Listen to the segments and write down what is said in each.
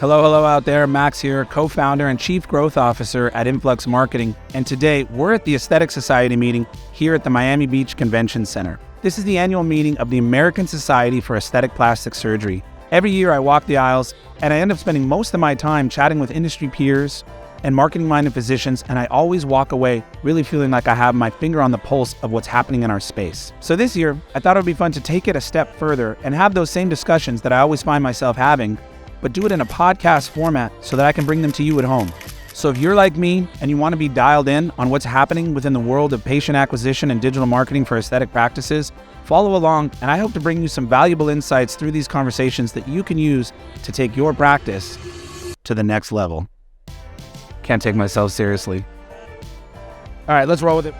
Hello out there. Max here, co-founder and chief growth officer at Influx Marketing. And today we're at the Aesthetic Society meeting here at the Miami Beach Convention Center. This is the annual meeting of the American Society for Aesthetic Plastic Surgery. Every year I walk the aisles and I end up spending most of my time chatting with industry peers and marketing-minded physicians, and I always walk away really feeling like I have my finger on the pulse of what's happening in our space. So this year, I thought it would be fun to take it a step further and have those same discussions that I always find myself having, but do it in a podcast format so that I can bring them to you at home. So if you're like me and you want to be dialed in on what's happening within the world of patient acquisition and digital marketing for aesthetic practices, follow along, and I hope to bring you some valuable insights through these conversations that you can use to take your practice to the next level. Can't take myself seriously. All right, let's roll with it.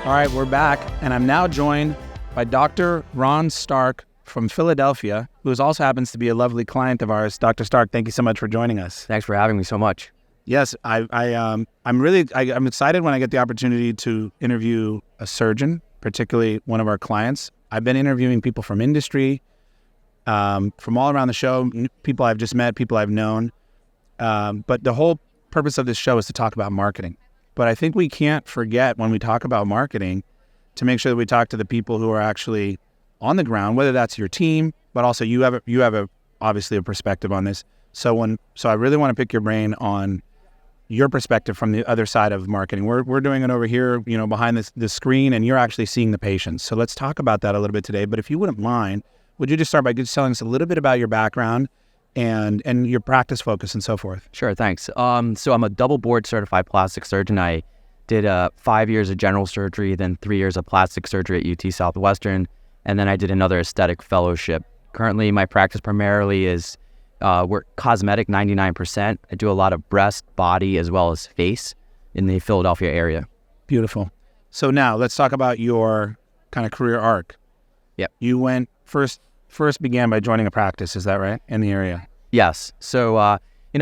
All right, we're back, and I'm now joined by Dr. Ron Stark from Philadelphia, who also happens to be a lovely client of ours. Dr. Stark, thank you so much for joining us. Thanks for having me so much. Yes, I'm excited when I get the opportunity to interview a surgeon, particularly one of our clients. I've been interviewing people from industry, from all around the show, people I've just met, people I've known. But the whole purpose of this show is to talk about marketing. But I think we can't forget when we talk about marketing to make sure that we talk to the people who are actually on the ground, whether that's your team, but also you have obviously a perspective on this. So I really want to pick your brain on your perspective from the other side of marketing. We're doing it over here, behind the screen, and you're actually seeing the patients. So let's talk about that a little bit today. But if you wouldn't mind, would you just start by just telling us a little bit about your background and your practice focus and so forth? Sure, thanks. So I'm a double board certified plastic surgeon. I did 5 years of general surgery, then 3 years of plastic surgery at UT Southwestern, and then I did another aesthetic fellowship. Currently, my practice primarily is we're cosmetic, 99%. I do a lot of breast, body, as well as face in the Philadelphia area. Beautiful. So now let's talk about your kind of career arc. Yep. You went first began by joining a practice, is that right, in the area? Yes. So, I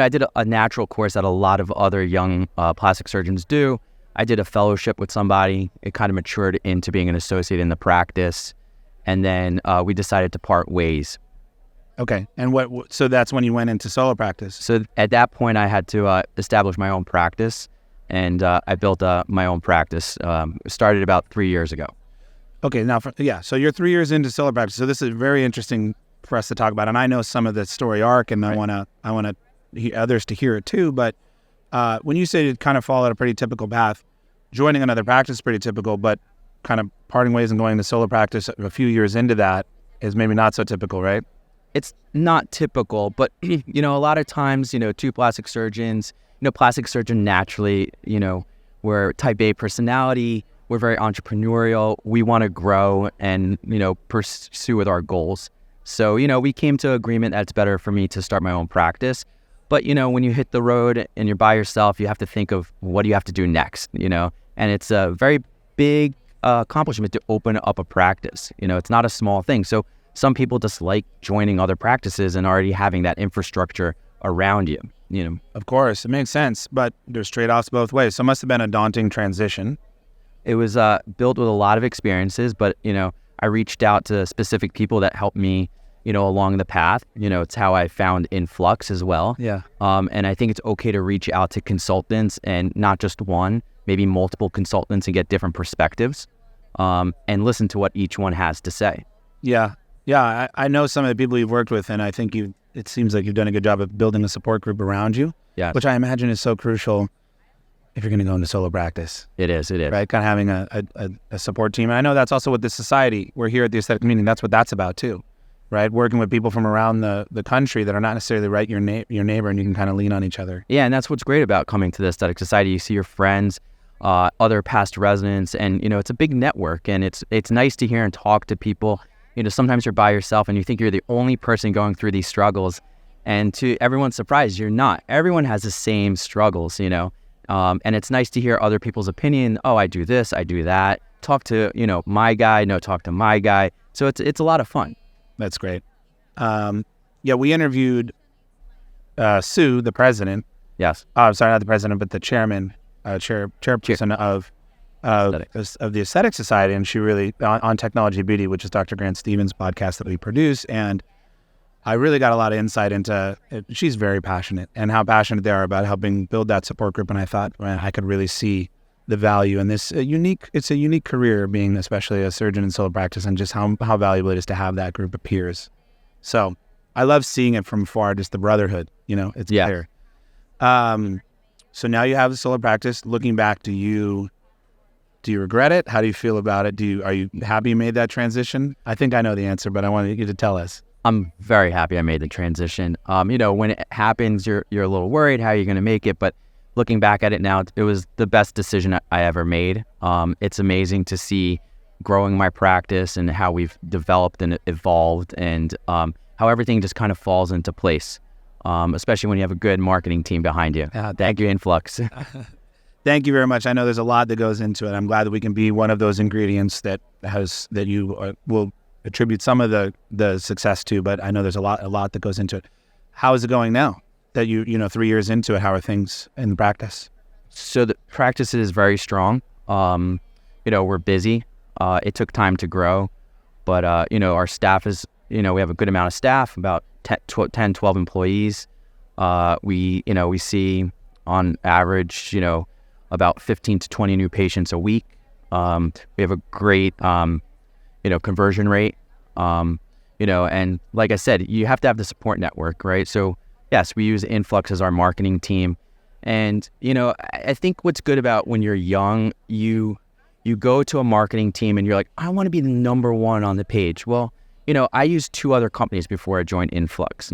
did a natural course that a lot of other young plastic surgeons do. I did a fellowship with somebody. It kind of matured into being an associate in the practice. And then we decided to part ways. Okay. And so that's when you went into solo practice? So at that point, I had to establish my own practice, and I built my own practice. Started about 3 years ago. Okay. Now, so you're 3 years into solo practice. So this is very interesting for us to talk about. And I know some of the story arc, and right. I want to others to hear it too. But when you say it kind of followed a pretty typical path, joining another practice is pretty typical, but kind of parting ways and going to solo practice a few years into that is maybe not so typical, right? It's not typical, but, a lot of times, two plastic surgeons, plastic surgeon naturally, we're type A personality, we're very entrepreneurial, we want to grow and, pursue with our goals. So, we came to agreement that it's better for me to start my own practice. But, when you hit the road and you're by yourself, you have to think of what do you have to do next, and it's a very big accomplishment to open up a practice. It's not a small thing. So some people just like joining other practices and already having that infrastructure around you, Of course, it makes sense, but there's trade-offs both ways. So it must have been a daunting transition. It was built with a lot of experiences, but, I reached out to specific people that helped me, along the path. It's how I found Influx as well. Yeah. And I think it's okay to reach out to consultants, and not just one, maybe multiple consultants, and get different perspectives, and listen to what each one has to say. Yeah. Yeah, I know some of the people you've worked with, and I think it seems like you've done a good job of building a support group around you, yes. Which I imagine is so crucial if you're going to go into solo practice. It is. Right, kind of having a support team. And I know that's also what this society, we're here at the aesthetic meeting, that's what that's about too, right? Working with people from around the country that are not necessarily your neighbor, and you can kind of lean on each other. Yeah, and that's what's great about coming to the Aesthetic Society. You see your friends, other past residents, and, it's a big network, and it's nice to hear and talk to people. Sometimes you're by yourself and you think you're the only person going through these struggles, and to everyone's surprise, you're not. Everyone has the same struggles, and it's nice to hear other people's opinion. Oh, I do this, I do that. Talk to, my guy, talk to my guy. So it's a lot of fun. That's great. We interviewed Sue, the president. Yes. Sorry, not the president, but the chairperson of of the Aesthetic Society, and she really on Technology Beauty, which is Dr. Grant Stevens' podcast that we produce, and I really got a lot of insight into it. She's very passionate, and how passionate they are about helping build that support group. And I thought, man, I could really see the value in this it's a unique career, being especially a surgeon in solo practice, and just how valuable it is to have that group of peers. So I love seeing it from afar, just the brotherhood, it's clear. So now you have the solo practice. Looking back, do you regret it? How do you feel about it? Are you happy you made that transition? I think I know the answer, but I wanted you to tell us. I'm very happy I made the transition. When it happens, you're a little worried how you're going to make it, but looking back at it now, it was the best decision I ever made. It's amazing to see growing my practice and how we've developed and evolved, and how everything just kind of falls into place, especially when you have a good marketing team behind you. Thank you, Influx. Thank you very much. I know there's a lot that goes into it. I'm glad that we can be one of those ingredients that you will attribute some of the success to, but I know there's a lot that goes into it. How is it going now that 3 years into it? How are things in the practice? So the practice is very strong. We're busy. It took time to grow, but our staff is, we have a good amount of staff, about 10, 12 employees. We see on average, about 15 to 20 new patients a week. We have a great, conversion rate, and like I said, you have to have the support network, right? So yes, we use Influx as our marketing team. And, I think what's good about when you're young, you go to a marketing team and you're like, I want to be the number one on the page. Well, I used 2 other companies before I joined Influx,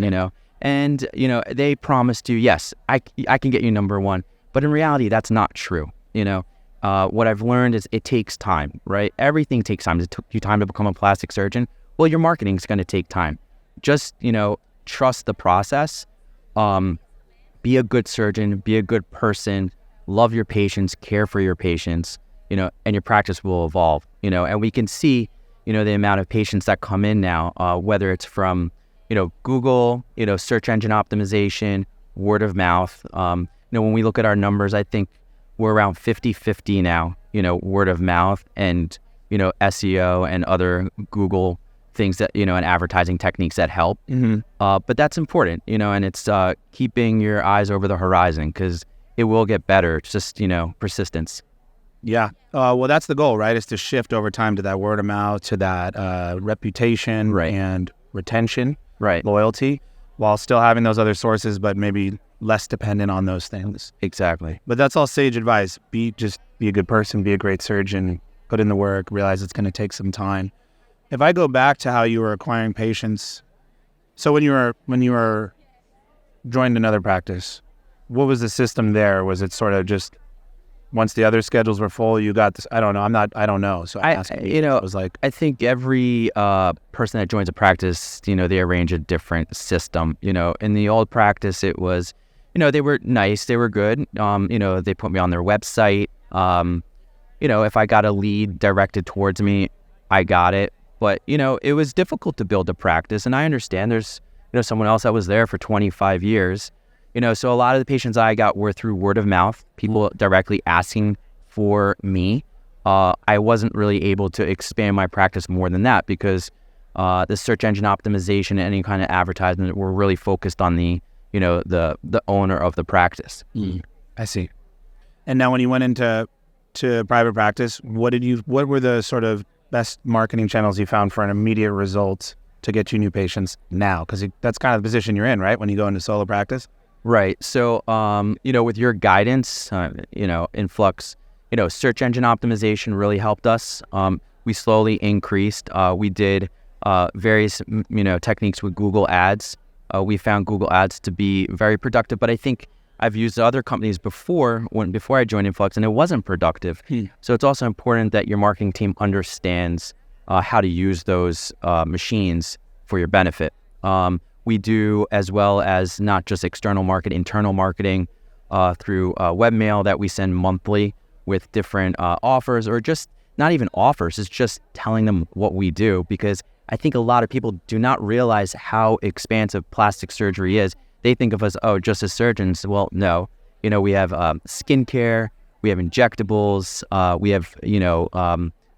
and, they promised you, yes, I can get you number one. But in reality, that's not true. What I've learned is it takes time, right? Everything takes time. It took you time to become a plastic surgeon. Well, your marketing is going to take time. Just, trust the process. Be a good surgeon, be a good person, love your patients, care for your patients, and your practice will evolve, and we can see, the amount of patients that come in now, whether it's from, Google, search engine optimization, word of mouth. When we look at our numbers, I think we're around 50-50 now, word of mouth and, SEO and other Google things that, and advertising techniques that help. Mm-hmm. But that's important, and it's keeping your eyes over the horizon, because it will get better. It's just, persistence. Yeah. Well, that's the goal, right? Is to shift over time to that word of mouth, to that reputation, right, and retention, right, loyalty, while still having those other sources, but maybe less dependent on those things. Exactly. But that's all sage advice. Be a good person, be a great surgeon, put in the work, realize it's going to take some time. If I go back to how you were acquiring patients, so when you were joined another practice, what was the system there? Was it sort of just once the other schedules were full, you got this? I don't know. I don't know. So it was like, I think every person that joins a practice, they arrange a different system. In the old practice, it was, they were nice, they were good. They put me on their website. If I got a lead directed towards me, I got it. But, it was difficult to build a practice. And I understand there's, someone else that was there for 25 years. So a lot of the patients I got were through word of mouth, people directly asking for me. I wasn't really able to expand my practice more than that, because the search engine optimization and any kind of advertisement were really focused on the owner of the practice. I see. And now when you went into private practice, what were the sort of best marketing channels you found for an immediate result to get you new patients now? Because that's kind of the position you're in, right? When you go into solo practice. Right. So, with your guidance, Influx, search engine optimization really helped us. We slowly increased. We did various, techniques with Google Ads. We found Google Ads to be very productive, but I think I've used other companies before I joined Influx, and it wasn't productive. So it's also important that your marketing team understands how to use those machines for your benefit. We do, as well as not just external marketing, internal marketing through webmail that we send monthly with different offers, or just not even offers. It's just telling them what we do, because I think a lot of people do not realize how expansive plastic surgery is. They think of us, just as surgeons. Well, no. We have skincare, we have injectables, we have,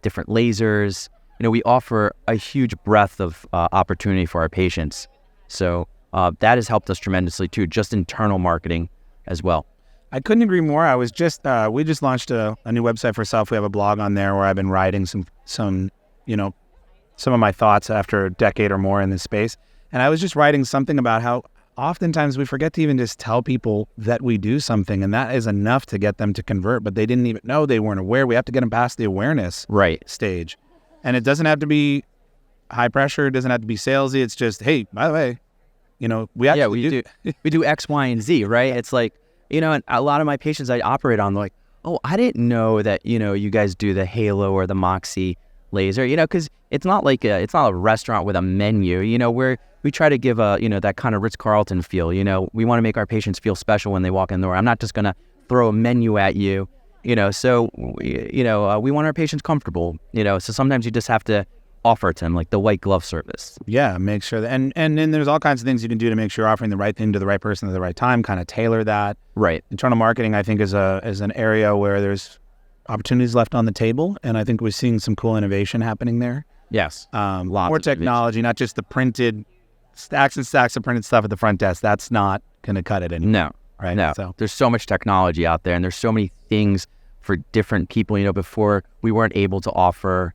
different lasers. We offer a huge breadth of opportunity for our patients. So that has helped us tremendously too, just internal marketing as well. I couldn't agree more. I was just, we just launched a new website for Self. We have a blog on there where I've been writing some of my thoughts after a decade or more in this space. And I was just writing something about how oftentimes we forget to even just tell people that we do something, and that is enough to get them to convert, but they didn't even know, they weren't aware. We have to get them past the awareness stage. And it doesn't have to be high pressure. It doesn't have to be salesy. It's just, hey, by the way, we do X, Y, and Z, right? It's like, and a lot of my patients I operate on, they're like, oh, I didn't know that, you guys do the Halo or the Moxie laser, because it's not a restaurant with a menu, where we try to give that kind of Ritz-Carlton feel. We want to make our patients feel special when they walk in the door. I'm not just going to throw a menu at you, so we want our patients comfortable, so sometimes you just have to offer to them, like the white glove service. Yeah, make sure that, and then there's all kinds of things you can do to make sure you're offering the right thing to the right person at the right time, kind of tailor that. Right. Internal marketing, I think, is an area where there's opportunities left on the table, and I think we're seeing some cool innovation happening there. Yes. More technology, not just the printed stacks and stacks of printed stuff at the front desk. That's not going to cut it anymore. No. Right? No. So there's so much technology out there, and there's so many things for different people. Before we weren't able to offer,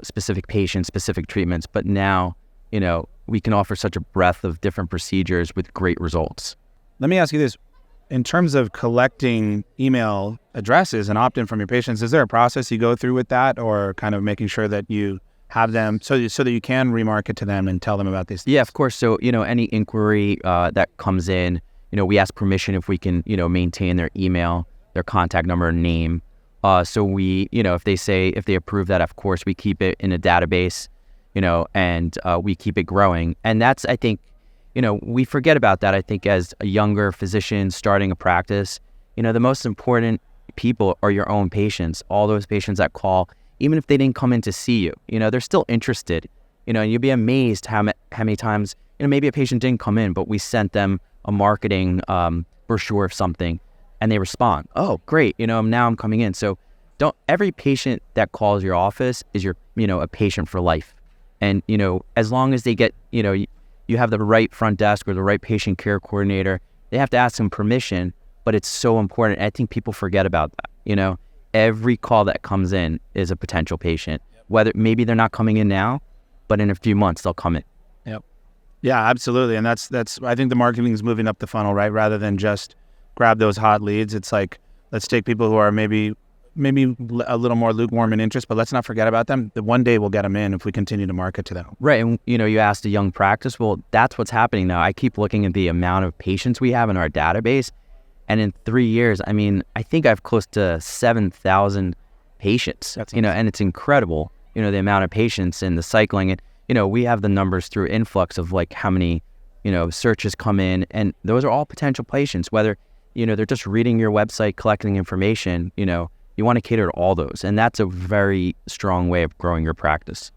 specific patients, specific treatments, but now, we can offer such a breadth of different procedures with great results. Let me ask you this. In terms of collecting email addresses and opt-in from your patients, is there a process you go through with that, or kind of making sure that you have them so that you can remarket to them and tell them about these things? Yeah, of course. So, any inquiry that comes in, we ask permission if we can, maintain their email, their contact number, and name. So we, if they approve that, of course, we keep it in a database, and we keep it growing. And that's, I think, we forget about that. I think as a younger physician starting a practice, the most important people are your own patients. All those patients that call, even if they didn't come in to see you, they're still interested, and you'll be amazed how many times, maybe a patient didn't come in, but we sent them a marketing brochure of something and they respond. Oh, great. Now I'm coming in. So every patient that calls your office is your, a patient for life. And, as long as they get, you have the right front desk or the right patient care coordinator, they have to ask them permission, but it's so important. I think people forget about that. Every call that comes in is a potential patient, whether maybe they're not coming in now, but in a few months they'll come in. Yep. Yeah, absolutely. And that's, I think the marketing is moving up the funnel, right? Rather than just grab those hot leads. It's like, let's take people who are maybe a little more lukewarm in interest, but let's not forget about them. That one day we'll get them in if we continue to market to them. Right. And, you asked a young practice. Well, that's what's happening now. I keep looking at the amount of patients we have in our database. And in 3 years, I think I have close to 7,000 patients, That's awesome. And it's incredible, the amount of patients and the cycling. And, we have the numbers through Influx of like how many, searches come in, and those are all potential patients, whether, they're just reading your website, collecting information, you want to cater to all those. And that's a very strong way of growing your practice.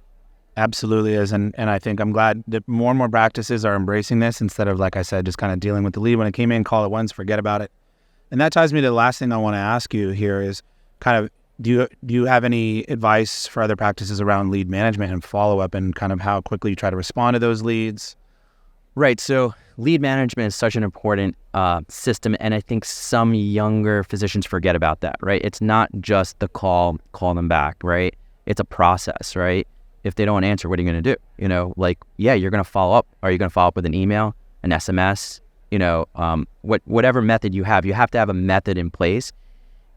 Absolutely is. And I think I'm glad that more and more practices are embracing this instead of, like I said, just kind of dealing with the lead when it came in, call it once, forget about it. And that ties me to the last thing I want to ask you here is kind of, do you have any advice for other practices around lead management and follow-up, and kind of how quickly you try to respond to those leads? Right. So lead management is such an important system. And I think some younger physicians forget about that, right? It's not just the call them back, right? It's a process, right? If they don't answer, what are you going to do? You're going to follow up. Are you going to follow up with an email, an SMS? Whatever method you have to have a method in place,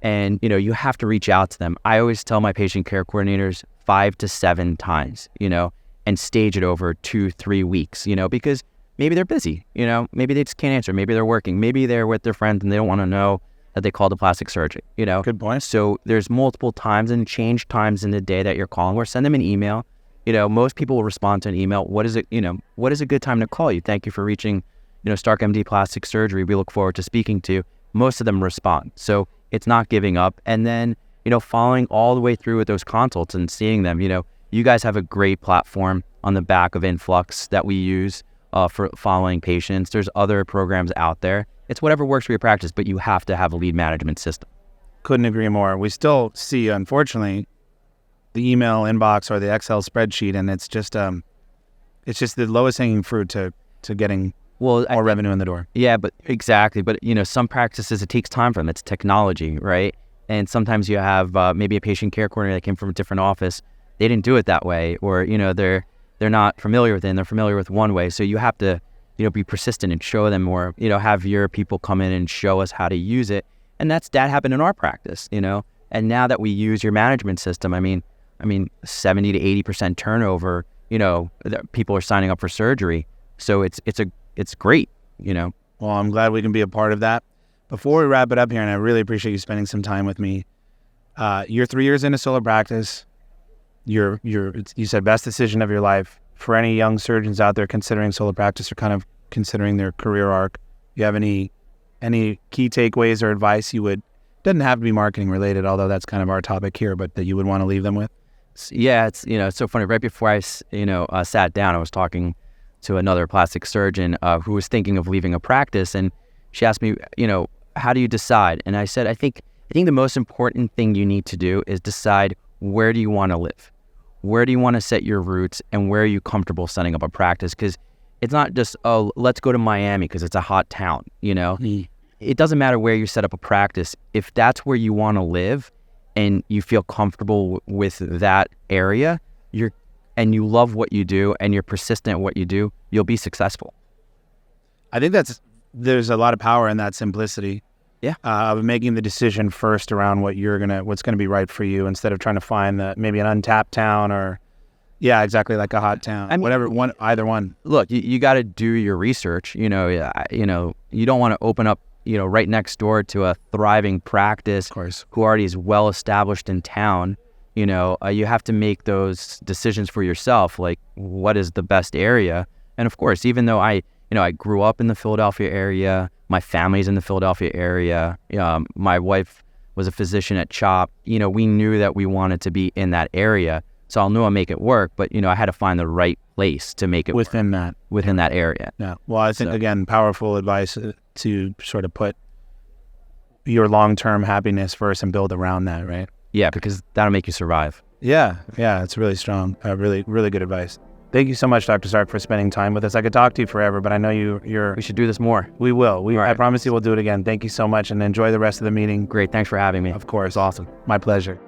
and, you have to reach out to them. I always tell my patient care coordinators 5 to 7 times, and stage it over 2-3 weeks, because maybe they're busy, maybe they just can't answer. Maybe they're working, maybe they're with their friends and they don't want to know that they called a plastic surgeon, Good point. So there's multiple times and change times in the day that you're calling, or send them an email. Most people will respond to an email. What is a good time to call you? Thank you for reaching, Stark MD Plastic Surgery. We look forward to speaking to you. Most of them respond. So it's not giving up. And then, following all the way through with those consults and seeing them, you guys have a great platform on the back of Influx that we use for following patients. There's other programs out there. It's whatever works for your practice, but you have to have a lead management system. Couldn't agree more. We still see, unfortunately, the email inbox or the Excel spreadsheet, and it's just the lowest hanging fruit to getting more revenue in the door. Yeah, but exactly. But some practices, it takes time for them. It's technology, right? And sometimes you have maybe a patient care coordinator that came from a different office. They didn't do it that way, or they're not familiar with it, and they're familiar with one way. So you have to be persistent and show them, or have your people come in and show us how to use it. And that happened in our practice, And now that we use your management system, I mean 70 to 80% turnover. People are signing up for surgery, so it's great. Well, I'm glad we can be a part of that. Before we wrap it up here, and I really appreciate you spending some time with me. You're 3 years into solo practice. You said best decision of your life. For any young surgeons out there considering solo practice or kind of considering their career arc, you have any key takeaways or advice doesn't have to be marketing related, although that's kind of our topic here, but that you would want to leave them with? Yeah, it's so funny. Right before I sat down, I was talking to another plastic surgeon who was thinking of leaving a practice, and she asked me, how do you decide? And I said, I think the most important thing you need to do is decide, where do you want to live? Where do you want to set your roots, and where are you comfortable setting up a practice? Because it's not just, let's go to Miami because it's a hot town, It doesn't matter where you set up a practice. If that's where you want to live and you feel comfortable with that area, and you love what you do and you're persistent at what you do, you'll be successful. I think there's a lot of power in that simplicity. Yeah. Of making the decision first around what's gonna be right for you, instead of trying to find maybe an untapped town, or exactly, like a hot town. Either one. Look, you got to do your research. You don't want to open up right next door to a thriving practice, of course, who already is well established in town. You have to make those decisions for yourself, like what is the best area. And of course, even though I grew up in the Philadelphia area, my family's in the Philadelphia area. My wife was a physician at CHOP. We knew that we wanted to be in that area. So I'll know I'll make it work, but I had to find the right place to make it within work. Within that area. Yeah. Well, I think again, powerful advice to sort of put your long-term happiness first and build around that, right? Yeah, because that'll make you survive. Yeah, it's really strong. Really, really good advice. Thank you so much, Dr. Stark, for spending time with us. I could talk to you forever, but I know you're... We should do this more. We will. Right. I promise you we'll do it again. Thank you so much, and enjoy the rest of the meeting. Great. Thanks for having me. Of course. It's awesome. My pleasure.